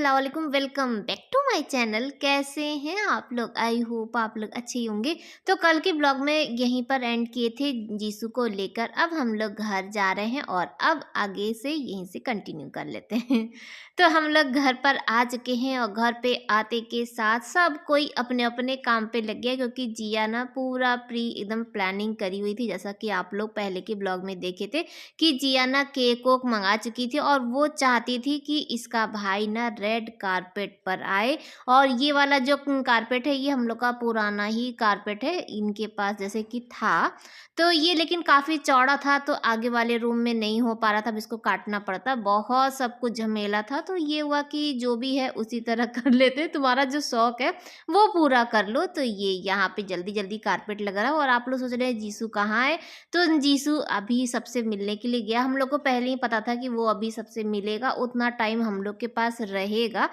अस्सलाम वालेकुम, welcome back to my channel. कैसे हैं आप लोग? आई होप आप लोग अच्छे ही होंगे। तो कल के ब्लॉग में यहीं पर एंड किए थे जीसू को लेकर। अब हम लोग घर जा रहे हैं और अब आगे से यहीं से कंटिन्यू कर लेते हैं। तो हम लोग घर पर आ चुके हैं और घर पे आते के साथ सब कोई अपने अपने काम पे लग गया, क्योंकि जिया ना पूरा प्री एकदम प्लानिंग करी हुई थी। जैसा कि आप लोग पहले के ब्लॉग में देखे थे कि जिया ना केक वोक मंगा चुकी थी और वो चाहती थी कि इसका भाई ना रेड कारपेट पर आए। और ये वाला जो कारपेट है ये हम लोग का पुराना ही कारपेट है इनके पास जैसे कि था। तो ये लेकिन काफ़ी चौड़ा था, तो आगे वाले रूम में नहीं हो पा रहा था, अब इसको काटना पड़ता, बहुत सब कुछ झमेला था। तो ये हुआ कि जो भी है उसी तरह कर लेते, तुम्हारा जो शौक है वो पूरा कर लो। तो ये यहाँ पे जल्दी जल्दी कारपेट लग रहा है और आप लोग सोच रहे हैं जीसू कहाँ है। तो जीसू अभी सबसे मिलने के लिए गया। हम लोग को पहले ही पता था कि वो अभी सबसे मिलेगा, उतना टाइम हम लोग के पास रहेगा।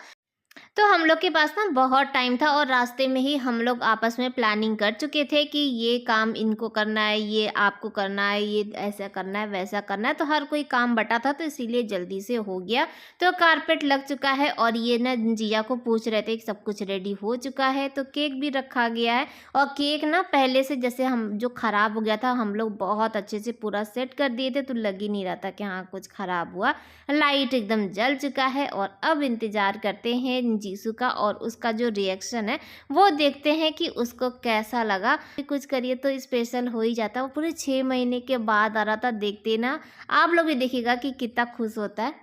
तो हम लोग के पास ना बहुत टाइम था और रास्ते में ही हम लोग आपस में प्लानिंग कर चुके थे कि ये काम इनको करना है, ये आपको करना है, ये ऐसा करना है, वैसा करना है। तो हर कोई काम बटा था, तो इसीलिए जल्दी से हो गया। तो कारपेट लग चुका है और ये ना जिया को पूछ रहे थे कि सब कुछ रेडी हो चुका है। तो केक भी रखा गया है और केक ना पहले से जैसे हम जो ख़राब हो गया था हम लोग बहुत अच्छे से पूरा सेट कर दिए थे, तो लग ही नहीं रहा था कि हाँ कुछ ख़राब हुआ। लाइट एकदम जल चुका है और अब इंतज़ार करते हैं जीसू का और उसका जो रिएक्शन है वो देखते हैं कि उसको कैसा लगा। कुछ करिए तो स्पेशल हो ही जाता है। वो पूरे 6 महीने के बाद आ रहा था, देखते ना आप लोग भी देखिएगा कि कितना खुश होता है।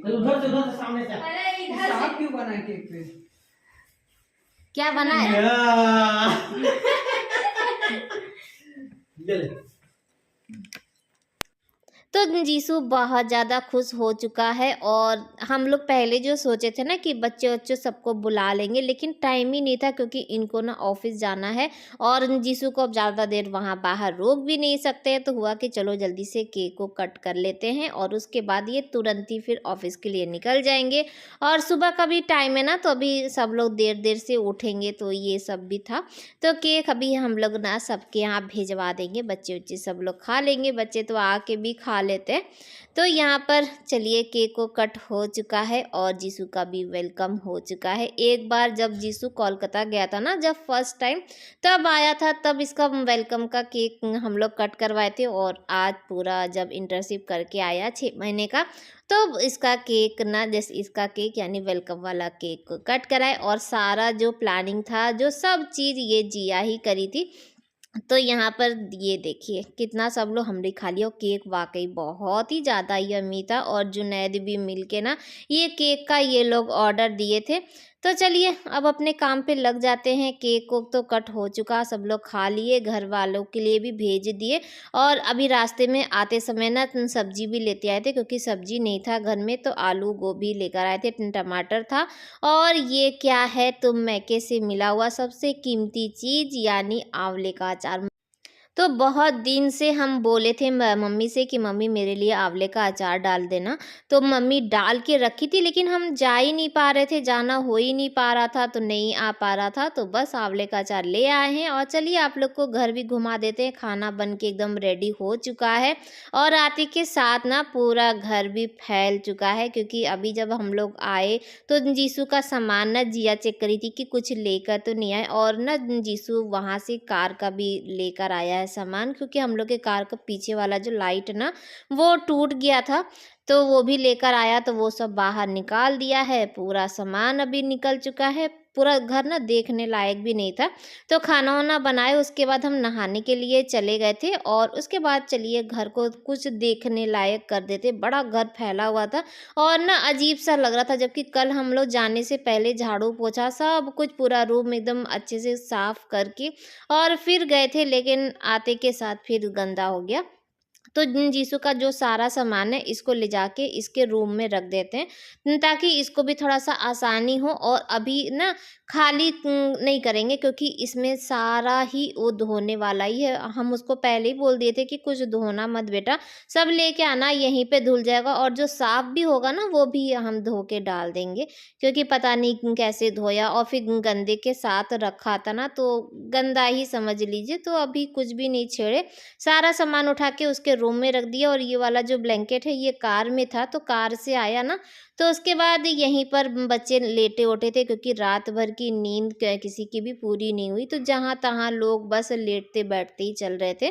उधर से सामने से। अरे इधर से क्यों बना केक पे? क्या बना है? तो जीसू बहुत ज़्यादा खुश हो चुका है और हम लोग पहले जो सोचे थे ना कि बच्चे बच्चे सबको बुला लेंगे, लेकिन टाइम ही नहीं था क्योंकि इनको ना ऑफिस जाना है और जीसू को अब ज़्यादा देर वहाँ बाहर रोक भी नहीं सकते। तो हुआ कि चलो जल्दी से केक को कट कर लेते हैं और उसके बाद ये तुरंत ही फिर ऑफिस के लिए निकल जाएंगे। और सुबह का भी टाइम है ना, तो अभी सब लोग देर देर से उठेंगे, तो ये सब भी था। तो केक अभी हम लोग ना सबके यहाँ भेजवा देंगे, बच्चे बच्चे सब लोग खा लेंगे, बच्चे तो आके भी खा लेते हैं। तो यहाँ पर चलिए केक को कट हो चुका है और जीसू का भी वेलकम हो चुका है। एक बार जब जीसू कोलकाता गया था ना, जब फर्स्ट टाइम तब आया था, तब इसका वेलकम का केक हम लोग कट करवाए थे। और आज पूरा जब इंटर्नशिप करके आया 6 महीने का, तो इसका केक ना जैसे इसका केक यानी वेलकम वाला केक को कट कराए और सारा जो प्लानिंग था जो सब चीज़ ये जिया ही करी थी। तो यहाँ पर ये देखिए कितना सब लोग हमने खा लिया और केक वाकई बहुत ही ज़्यादा यम्मी था। और जुनैद भी मिलके ना ये केक का ये लोग ऑर्डर दिए थे। तो चलिए अब अपने काम पे लग जाते हैं। केक को तो कट हो चुका, सब लोग खा लिए, घर वालों के लिए भी भेज दिए। और अभी रास्ते में आते समय ना सब्जी भी लेते आए थे, क्योंकि सब्जी नहीं था घर में, तो आलू गोभी लेकर आए थे, टमाटर था। और ये क्या है, तो मैके से मिला हुआ सबसे कीमती चीज़ यानी आंवले का अचार। तो बहुत दिन से हम बोले थे मम्मी से कि मम्मी मेरे लिए आंवले का अचार डाल देना। तो मम्मी डाल के रखी थी, लेकिन हम जा ही नहीं पा रहे थे, जाना हो ही नहीं पा रहा था, तो नहीं आ पा रहा था। तो बस आंवले का अचार ले आए हैं और चलिए आप लोग को घर भी घुमा देते हैं। खाना बन के एकदम रेडी हो चुका है और आते के साथ ना पूरा घर भी फैल चुका है, क्योंकि अभी जब हम लोग आए तो जीसू का सामान ना जिया चेक करी थी कि कुछ लेकर तो नहीं आए। और ना जीसू वहाँ से कार का भी लेकर आया है सामान, क्योंकि हम लोग के कार का पीछे वाला जो लाइट ना वो टूट गया था, तो वो भी लेकर आया। तो वो सब बाहर निकाल दिया है, पूरा सामान अभी निकल चुका है। पूरा घर ना देखने लायक भी नहीं था। तो खाना वाना बनाए, उसके बाद हम नहाने के लिए चले गए थे और उसके बाद चलिए घर को कुछ देखने लायक कर देते। बड़ा घर फैला हुआ था और ना अजीब सा लग रहा था, जबकि कल हम लोग जाने से पहले झाड़ू पोछा सब कुछ पूरा रूम एकदम अच्छे से साफ करके और फिर गए थे, लेकिन आते के साथ फिर गंदा हो गया। तो जीसू का जो सारा सामान है इसको ले जाके इसके रूम में रख देते हैं, ताकि इसको भी थोड़ा-सा आसानी हो। और अभी ना खाली नहीं करेंगे, क्योंकि इसमें सारा ही वो धोने वाला ही है। हम उसको पहले ही बोल दिए थे कि कुछ धोना मत बेटा, सब लेके आना, यहीं पे धुल जाएगा, और जो साफ भी होगा ना वो भी हम धो के डाल देंगे, क्योंकि पता नहीं कैसे धोया और फिर गंदे के साथ रखा था ना, तो गंदा ही समझ लीजिए। तो अभी कुछ भी नहीं छेड़े, सारा सामान उठा के उसके रूम में रख दिया। और ये वाला जो ब्लैंकेट है ये कार में था, तो कार से आया ना, तो उसके बाद यहीं पर बच्चे लेटे ओटे थे, क्योंकि रात भर की नींद किसी की भी पूरी नहीं हुई, तो जहाँ तहाँ लोग बस लेटते बैठते ही चल रहे थे।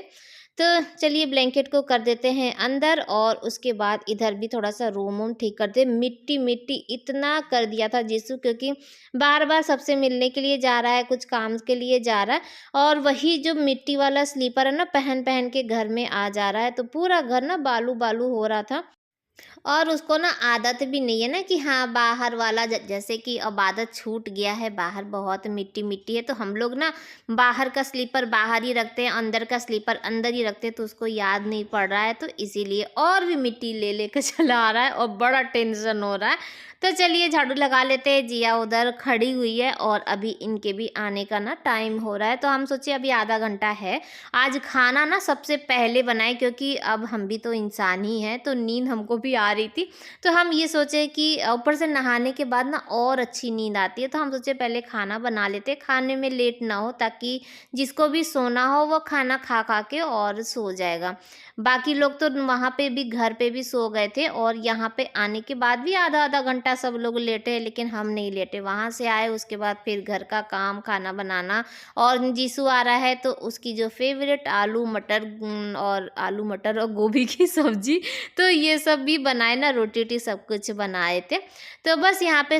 तो चलिए ब्लैंकेट को कर देते हैं अंदर, और उसके बाद इधर भी थोड़ा सा रूम वूम ठीक कर दे। मिट्टी मिट्टी इतना कर दिया था जीसू, क्योंकि बार बार सबसे मिलने के लिए जा रहा है, कुछ काम के लिए जा रहा है, और वही जो मिट्टी वाला स्लीपर है ना, पहन पहन के घर में आ जा रहा है, तो पूरा घर ना बालू बालू हो रहा था। और उसको ना आदत भी नहीं है ना कि हाँ बाहर वाला, जैसे कि अब आदत छूट गया है, बाहर बहुत मिट्टी मिट्टी है, तो हम लोग ना बाहर का स्लीपर बाहर ही रखते हैं, अंदर का स्लीपर अंदर ही रखते हैं, तो उसको याद नहीं पड़ रहा है, तो इसीलिए और भी मिट्टी ले लेकर चला आ रहा है और बड़ा टेंशन हो रहा है। तो चलिए झाड़ू लगा लेते हैं। जिया उधर खड़ी हुई है और अभी इनके भी आने का ना टाइम हो रहा है, तो हम सोचे अभी आधा घंटा है, आज खाना ना सबसे पहले बनाए, क्योंकि अब हम भी तो इंसान ही हैं, तो नींद हमको भी आ रही थी। तो हम ये सोचे कि ऊपर से नहाने के बाद ना और अच्छी नींद आती है, तो हम सोचे पहले खाना बना लेते, खाने में लेट ना हो, ताकि जिसको भी सोना हो वो खाना खा खा के और सो जाएगा। बाकी लोग तो वहाँ पे भी, घर पे भी सो गए थे, और यहाँ पे आने के बाद भी आधा आधा घंटा सब लोग लेटे हैं, लेकिन हम नहीं लेटे। वहाँ से आए उसके बाद फिर घर का काम, खाना बनाना, और जीसू आ रहा है तो उसकी जो फेवरेट आलू मटर और गोभी की सब्जी, तो ये सब भी बनाए ना, रोटी वोटी सब कुछ बनाए थे। तो बस यहाँ पे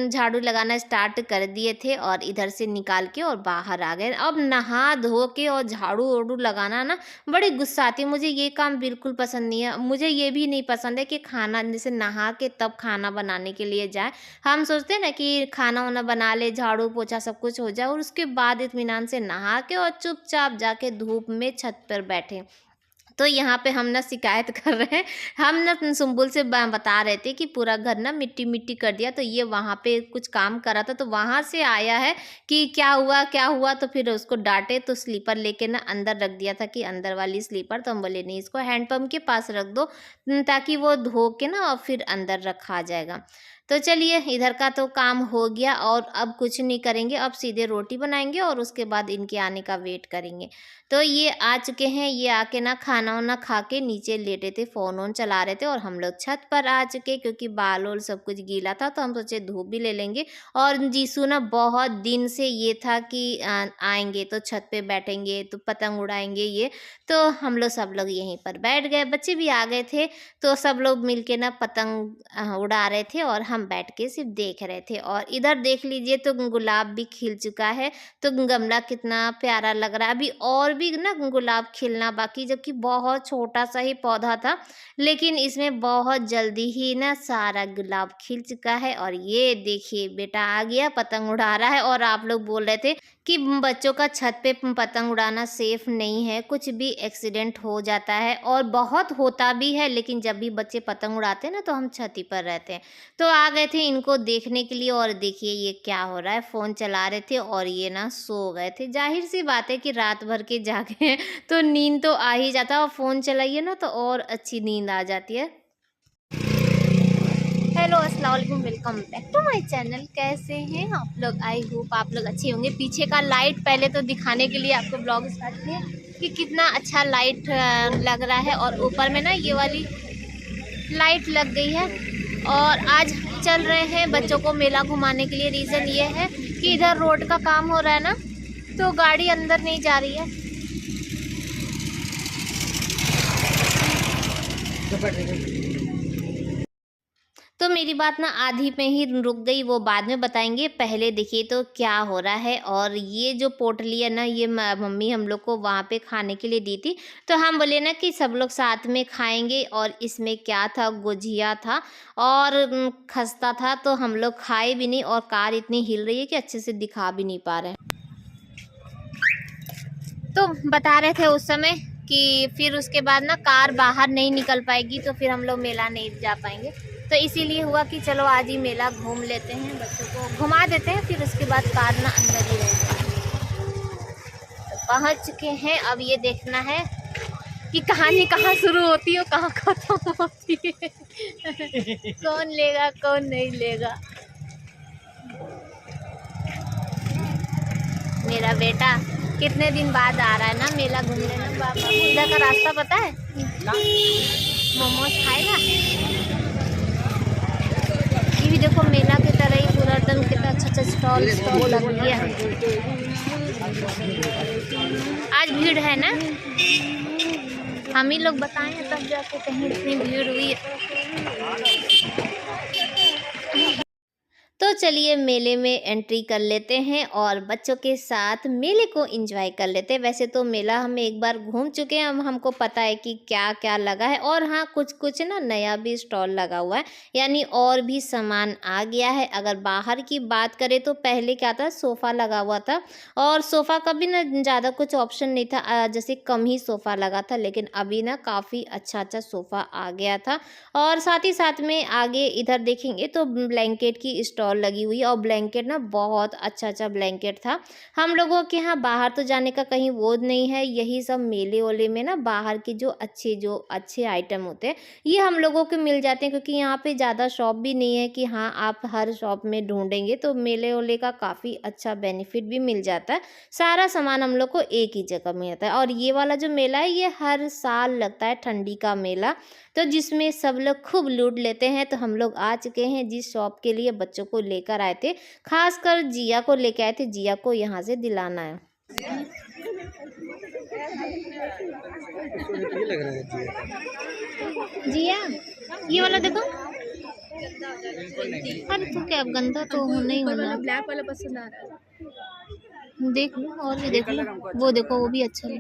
झाड़ू लगाना स्टार्ट कर दिए थे, और इधर से निकाल के और बाहर आ गए। अब नहा धो के और झाड़ू वाड़ू लगाना ना बड़ी गुस्सा आती है, मुझे ये काम बिल्कुल पसंद नहीं है। मुझे ये भी नहीं पसंद है कि खाना जैसे नहा के तब खाना बनाने के लिए जाए। हम सोचते हैं ना कि खाना वाना बना ले, झाड़ू पोछा सब कुछ हो जाए, और उसके बाद इत्मीनान से नहा के और चुपचाप जाके धूप में छत पर बैठे। तो यहाँ पे हम ना शिकायत कर रहे हैं, हम ना सुम्बुल से बता रहे थे कि पूरा घर ना मिट्टी मिट्टी कर दिया, तो ये वहाँ पे कुछ काम कर रहा था, तो वहाँ से आया है कि क्या हुआ क्या हुआ, तो फिर उसको डांटे, तो स्लीपर लेके ना अंदर रख दिया था कि अंदर वाली स्लीपर, तो हम बोले नहीं, इसको हैंडपम्प के पास रख दो, ताकि वो धो के ना और फिर अंदर रखा जाएगा। तो चलिए इधर का तो काम हो गया, और अब कुछ नहीं करेंगे, अब सीधे रोटी बनाएंगे और उसके बाद इनके आने का वेट करेंगे। तो ये आ चुके हैं, ये आके ना खाना वाना खा के नीचे लेटे थे, फ़ोन वोन चला रहे थे, और हम लोग छत पर आ चुके, क्योंकि बाल वोल सब कुछ गीला था, तो हम सोचे धूप भी ले लेंगे। और जीसू ना बहुत दिन से ये था कि आएंगे तो छत पे बैठेंगे, तो पतंग उड़ाएंगे ये, तो हम लोग सब लोग यहीं पर बैठ गए, बच्चे भी आ गए थे, तो सब लोग मिलके ना पतंग उड़ा रहे थे, और हम बैठ के सिर्फ देख रहे थे। और इधर देख लीजिए तो गुलाब भी खिल चुका है, तो गमला कितना प्यारा लग रहा है। अभी और भी ना गुलाब खिलना बाकी, जबकि बहुत छोटा सा ही पौधा था, लेकिन इसमें बहुत जल्दी ही ना सारा गुलाब खिल चुका है। और ये देखिए बेटा आ गया, पतंग उड़ा रहा है। और आप लोग बोल रहे थे कि बच्चों का छत पे पतंग उड़ाना सेफ नहीं है, कुछ भी एक्सीडेंट हो जाता है, और बहुत होता भी है, लेकिन जब भी बच्चे पतंग उड़ाते हैं ना तो हम छत ही पर रहते हैं। तो आ गए थे इनको देखने के लिए, और देखिए ये क्या हो रहा है, फ़ोन चला रहे थे और ये ना सो गए थे। जाहिर सी बात है कि रात भर के जागे हैं तो नींद तो आ ही जाता है, और फ़ोन चलाइए ना तो और अच्छी नींद आ जाती है। हेलो अस्सलाम वालेकुम, welcome back to my channel. कैसे हैं आप लोग? आई होप आप लोग अच्छे होंगे। पीछे का लाइट पहले तो दिखाने के लिए आपको ब्लॉग स्टार्ट किया कि कितना अच्छा लाइट लग रहा है, और ऊपर में ना ये वाली लाइट लग गई है। और आज चल रहे हैं बच्चों को मेला घुमाने के लिए। रीज़न ये है कि इधर रोड का काम हो रहा है ना, तो गाड़ी अंदर नहीं जा रही है। तो मेरी बात ना आधी में ही रुक गई, वो बाद में बताएंगे। पहले देखिए तो क्या हो रहा है। और ये जो पोटली है ना, ये मम्मी हम लोग को वहाँ पे खाने के लिए दी थी, तो हम बोले ना कि सब लोग साथ में खाएंगे। और इसमें क्या था, गुजिया था और खस्ता था, तो हम लोग खाए भी नहीं, और कार इतनी हिल रही है कि अच्छे से दिखा भी नहीं पा रहे हैं। तो बता रहे थे उस समय कि फिर उसके बाद ना कार बाहर नहीं निकल पाएगी, तो फिर हम लोग मेला नहीं जा पाएंगे। तो इसीलिए हुआ कि चलो आज ही मेला घूम लेते हैं, बच्चों को घुमा देते हैं, फिर उसके बाद कार ना अंदर ही रहेगी। तो पहुँच चुके हैं, अब ये देखना है कि कहानी कहाँ शुरू होती है और कहाँ खत्म होती है। कौन लेगा कौन नहीं लेगा। मेरा बेटा कितने दिन बाद आ रहा है ना मेला घूमने ना। बाबा इधर का रास्ता पता है? मोमोज खाएगा। ये भी देखो मेला की तरह ही पूरा एकदम कितना अच्छा स्टॉल लग गया है। आज भीड़ है ना, हम ही लोग बताएं तब जाके कहीं इतनी भीड़ हुई है। तो चलिए मेले में एंट्री कर लेते हैं और बच्चों के साथ मेले को एंजॉय कर लेते हैं। वैसे तो मेला हम एक बार घूम चुके हैं, अब हमको पता है कि क्या क्या लगा है। और हाँ, कुछ कुछ ना नया भी स्टॉल लगा हुआ है, यानी और भी सामान आ गया है। अगर बाहर की बात करें तो पहले क्या था, सोफ़ा लगा हुआ था, और सोफ़ा का भी ना ज़्यादा कुछ ऑप्शन नहीं था, जैसे कम ही सोफ़ा लगा था। लेकिन अभी ना काफ़ी अच्छा अच्छा सोफ़ा आ गया था। और साथ ही साथ में आगे इधर देखेंगे तो ब्लैंकेट की स्टॉल लगी हुई है, और ब्लैंकेट ना बहुत अच्छा अच्छा ब्लैंकेट था। हम लोगों के यहाँ बाहर तो जाने का कहीं वो नहीं है, यही सब मेले ओले में ना बाहर के जो अच्छे आइटम होते हैं ये हम लोगों को मिल जाते हैं, क्योंकि यहाँ पे ज़्यादा शॉप भी नहीं है कि हाँ आप हर शॉप में ढूंढेंगे। तो मेले ओले का काफ़ी अच्छा बेनिफिट भी मिल जाता है, सारा सामान हम लोग को एक ही जगह मिल जाता है। और ये वाला जो मेला है ये हर साल लगता है, ठंडी का मेला, तो जिसमें सब लोग खूब लूट लेते हैं। तो हम लोग आ चुके हैं जिस शॉप के लिए बच्चों को लेकर आए थे, खासकर जिया को लेकर आए थे, जिया को यहाँ से दिलाना है। जिया ये वाला देखो। अरे तो क्या गंदा तो होना ही होना। ब्लैक वाला पसंद आ रहा है, देख लो और भी देख लो, वो देखो वो भी अच्छा है।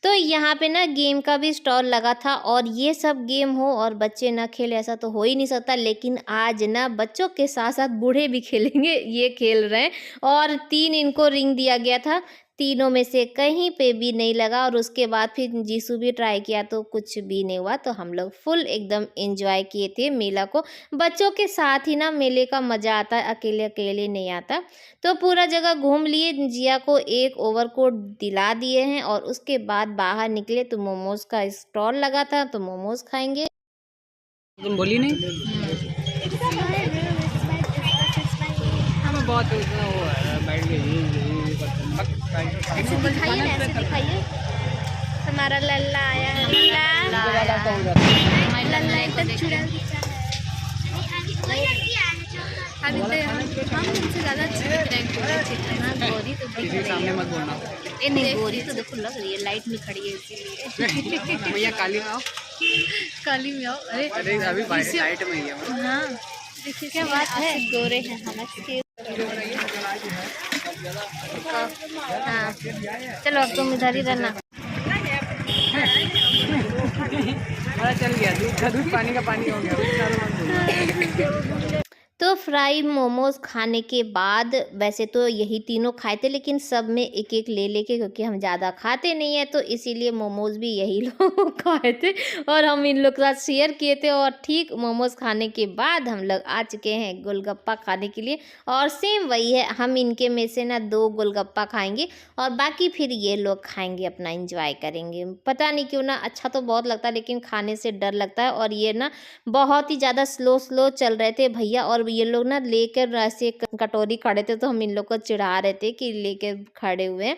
तो यहाँ पे ना गेम का भी स्टॉल लगा था, और ये सब गेम हो और बच्चे ना खेले ऐसा तो हो ही नहीं सकता। लेकिन आज ना बच्चों के साथ साथ बूढ़े भी खेलेंगे, ये खेल रहे हैं। और 3 इनको रिंग दिया गया था, तीनों में से कहीं पे भी नहीं लगा। और उसके बाद फिर जीसू भी ट्राई किया तो कुछ भी नहीं हुआ। तो हम लोग फुल एकदम एंजॉय किए थे मेला को। बच्चों के साथ ही ना मेले का मज़ा आता है, अकेले अकेले नहीं आता। तो पूरा जगह घूम लिए, जिया को एक ओवरकोट दिला दिए हैं, और उसके बाद बाहर निकले तो मोमोज का स्टॉल लगा था, तो मोमोज खाएंगे। तुम बोली नहीं। हमें बहुत वो है, बैठ गई ऐसे दिखाइए ना, ऐसे दिखाइए। हमारा लल्ला आया है, लल्ला को देखिए। हम उनसे ज़्यादा अच्छे दिख रहे हैं। गोरी तो दिख रही सामने मत बोलना। है, नहीं गोरी तो देखो लग रही है, लाइट में खड़ी है इसीलिए। भैया काली में आओ, काली में आओ। अरे अभी लाइट में ही है। हाँ देखिए क्या बात है, गोरे हैं हम अच्छे। हाँ चलो अब तुम इधर ही रहना। चल गया, दूध का दूध पानी का पानी हो गया। तो फ्राई मोमोज खाने के बाद वैसे तो यही तीनों खाए थे, लेकिन सब में एक एक ले लेके, क्योंकि हम ज़्यादा खाते नहीं है, तो इसीलिए मोमोज भी यही लोग खाए थे और हम इन लोग के साथ शेयर किए थे। और ठीक मोमोज खाने के बाद हम लोग आ चुके हैं गोलगप्पा खाने के लिए, और सेम वही है, हम इनके में से ना 2 गोलगप्पा खाएंगे और बाकी फिर ये लोग खाएंगे, अपना इंजॉय करेंगे। पता नहीं क्यों ना अच्छा तो बहुत लगता है, लेकिन खाने से डर लगता है। और ये ना बहुत ही ज़्यादा स्लो चल रहे थे भैया, और ये लोग ना लेकर ऐसे कटोरी खड़े थे, तो हम इन लोग को चिढ़ा रहे थे कि लेके खड़े हुए हैं।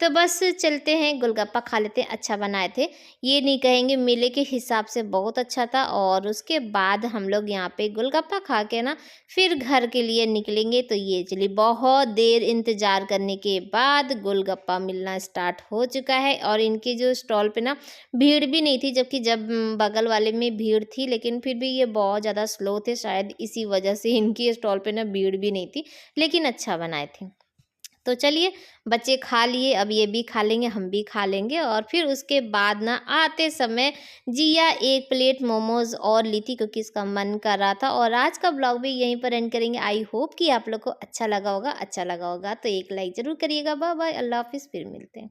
तो बस चलते हैं, गोलगप्पा खा लेते हैं, अच्छा बनाए थे, ये नहीं कहेंगे, मेले के हिसाब से बहुत अच्छा था। और उसके बाद हम लोग यहाँ पे गोलगप्पा खा के ना फिर घर के लिए निकलेंगे। तो ये चलिए, बहुत देर इंतज़ार करने के बाद गोलगप्पा मिलना स्टार्ट हो चुका है। और इनके जो स्टॉल पे ना भीड़ भी नहीं थी, जबकि जब बगल वाले में भीड़ थी, लेकिन फिर भी ये बहुत ज़्यादा स्लो थे, शायद इसी वजह से इनकी स्टॉल पे ना भीड़ भी नहीं थी, लेकिन अच्छा बनाए थे। तो चलिए, बच्चे खा लिए, अब ये भी खा लेंगे, हम भी खा लेंगे और फिर उसके बाद ना आते समय जिया 1 प्लेट मोमोज़ और ली थी क्योंकि इसका मन कर रहा था। और आज का ब्लॉग भी यहीं पर एंड करेंगे। आई होप कि आप लोग को अच्छा लगा होगा। तो एक लाइक ज़रूर करिएगा। बाय बाय, अल्लाह हाफ़िज़, फिर मिलते हैं।